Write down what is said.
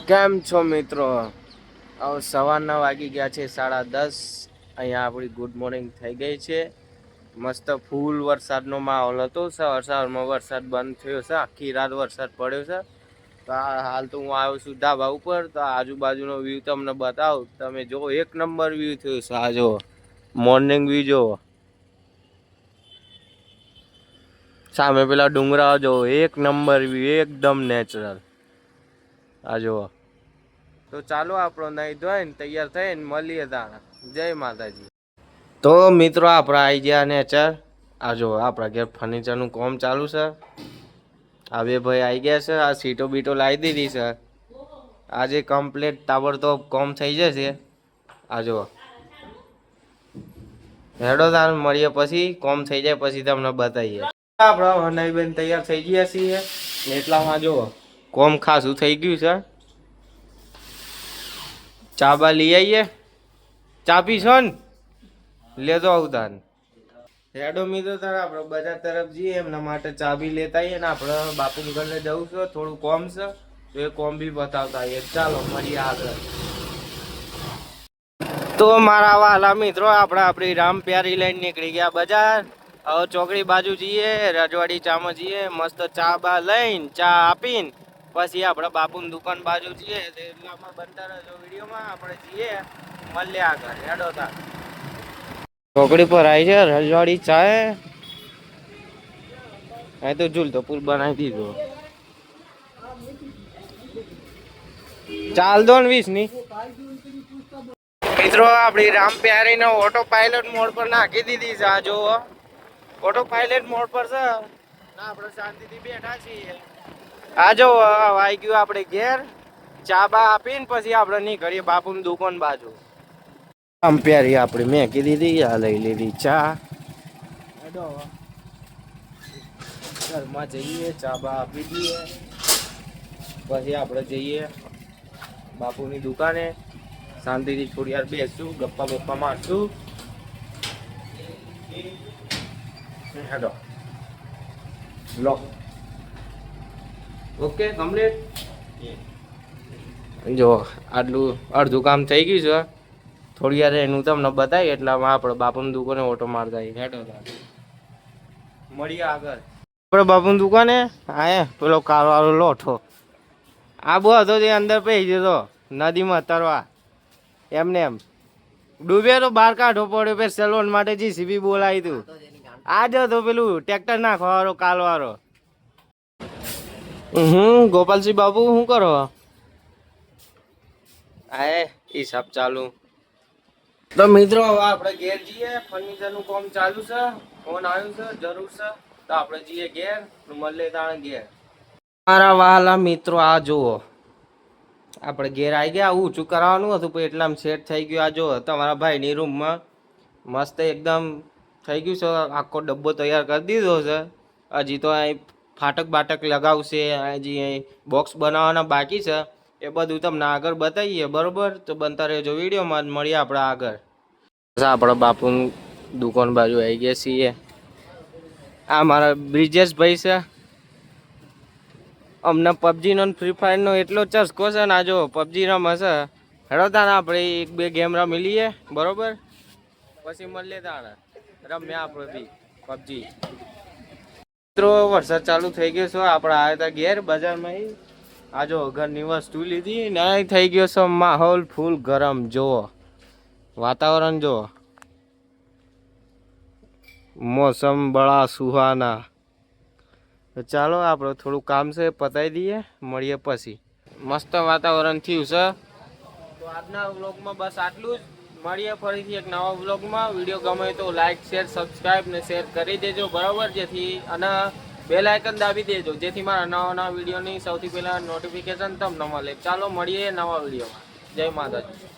કેમ છો મિત્રો? હવે સવારના વાગી ગયા છે 10:30. અહીંયા આપણી ગુડ મોર્નિંગ થઈ ગઈ છે. મસ્ત ફૂલ વરસાદનો માહોલ હતો. સવારમાં વરસાદ બંધ થયો છે. આખી રાત વરસાદ પડ્યો છે. તો હાલ તો હું આવ્યો છું ધાબા ઉપર. તો આજુબાજુનો વ્યૂ તમને બતાવું. તમે જો એક નંબર વ્યૂ થયો છે. આ જો મોર્નિંગ વ્યૂ જો સામે પેલા ડુંગરા જો એક નંબર વ્યૂ, એકદમ નેચરલ. આ જો તો ચાલો આપણો નહીં ધોઈને તૈયાર થઈને મળીએ તાણા. જય માતાજી. તો મિત્રો આપણે આવી ગયા નેચર. આ જો આપણા ઘેર ફર્નિચરનું કામ ચાલુ છે. આ બે ભાઈ આવી ગયા છે. આ સીટો બીટો લાવી દીધી છે. આજે કમ્પ્લીટ તાબડતોબ કામ થઈ જશે. આ જો હેડો તાર મળીએ પછી કામ થઈ જાય પછી તમને બતાવીએ. આપણા હનાઈબેન તૈયાર થઈ ગયા છીએ એટલામાં જો કોમ ખાસું થઈ ગયું છે. ચા બા લઈ આવીએ. ચા પીશો ને? લેતો આવતા હેડો મિત્રો તારે આપણે બજાર તરફ જઈએ એમના માટે ચા બી લેતા આવીએ ને આપણે બાપુની ઘરે જવું છે. થોડું કોમ છે તો એ કોમ બી બતાવતા આવીએ. ચાલો મળીએ આગળ. તો મારા વાલા મિત્રો આપણે આપણી રામ પ્યારી લઈને નીકળી ગયા બજાર. હવે ચોકડી બાજુ જઈએ, રજવાડી ચામાં જઈએ. મસ્ત ચા બા લઈને ચા આપીને પછી આપણે બાપુની દુકાન બાજુ જઈએ. એટલામાં બનતા રહેજો વિડીયોમાં. આપણે જઈએ મળીએ આગળ. હેડો તાર ચોકડી પર આવી છે રજવાડી ચા. અહીં તો ઝૂલતો પુલ બનાવી દીધો. ચાલ દો ને 20 ની. મિત્રો આપણી રામ પ્યારી નો ઓટો પાયલટ મોડ પર નાખી દીધી છે. આ જો ઓટો પાયલટ મોડ પર છે. આપણે શાંતિથી બેઠા છીએ. આ જો આવી ગયું આપણે ઘેર. ચા બા આપીને પછી આપણે નીકળીએ બાપુની દુકાન બાજુ. રામ પ્યારી આપણે મેકી દીધી. આ લઈ લીધી ચા. ઘરમાં જઈએ ચા બા આપી દઈએ પછી આપણે જઈએ બાપુની દુકાને. શાંતિથી થોડી વાર બેસશું, ગપ્પા બપ્પા મારશું. હેડો લો. Okay complete. જો આટલું અડધું કામ થઈ ગયું છે. થોડી વાર એનું તમને બતાવી એટલામાં આપણે બાપુની દુકાને ઓટો મારતા હેડો મળીએ આગળ. આપણે બાપુની દુકાને આયા પેલો કાળવાળો લોઠો આ બહુ હતો તે અંદર પહી જતો નદીમાં તરવા. એમને એમ ડૂબ્યો તો બહાર કાઢવો પડ્યો. પેલા સેલોન માટે જીસીબી બોલાવી તું. આ જો તો પેલું ટ્રેક્ટર નાખવા વાળો કાલવાળો. ગોપાલસિંહ બાબુ શું કરો? આ હિસાબ ચાલુ. તો મિત્રો હવે આપણે ઘેર જઈએ. ફર્નિચર નું કામ ચાલુ છે. ફોન આવ્યું છે, જરૂર છે તો આપણે જઈએ ઘેર. મળીએ તાણે ઘેર. મારા વાલા મિત્રો આ જુઓ આપણે ઘેર આવી ગયા. ઊંચું કરાવવાનું હતું પણ એટલામાં સેટ થઈ ગયું. આ જો તમારા ભાઈની રૂમમાં મસ્ત એકદમ થઈ ગયું છે. આખો ડબ્બો તૈયાર કરી દીધો છે. હજી તો અહીં ફાટક બાટક લગાવશે. હજી અહીં બોક્સ બનાવવાના બાકી છે. એ બધું તમને આગળ બતાવીએ બરોબર. તો બનતા રહેજો વિડીયોમાં. મળીએ આપણે આગળ. આપણે બાપુની દુકાન બાજુ આવી ગયા છીએ. આ મારા બ્રિજેશભાઈ છે. અમને પબજીનો ફ્રી ફાયરનો એટલો ચસ્કો છે ને. આ જો પબજી રમે છે. હેડો તાને આપણે એક બે ગેમ રમી લઈએ બરોબર. પછી મળીએ તાણે રમ્યા આપણે બી પબજી. મિત્રો વરસાદ ચાલુ થઈ ગયો છે. આપણે આવ્યા હતા ઘેર બજારમાં. આ જો ઘરની વસ્તુ લીધી ને થઈ ગયો છે માહોલ ફૂલ ગરમ. જુઓ વાતાવરણ જુઓ. મોસમ બડા સુહાના. ચાલો આપણે થોડું કામ છે પતાવી દઈએ. મળીએ પછી. મસ્ત વાતાવરણ થયું છે. તો આજના વ્લોગમાં બસ આટલું જ. મળીએ ફરીથી એક નવા વ્લોગમાં. વિડીયો ગમે તો લાઈક શેર સબસ્ક્રાઈબ ને શેર કરી દેજો બરાબર. જેથી અને બેલ આઇકન દાબી દેજો જેથી મારા નવા વિડીયોની સૌથી પહેલાં નોટિફિકેશન તમને મળે. ચાલો મળીએ નવા વિડીયોમાં. જય માતાજી.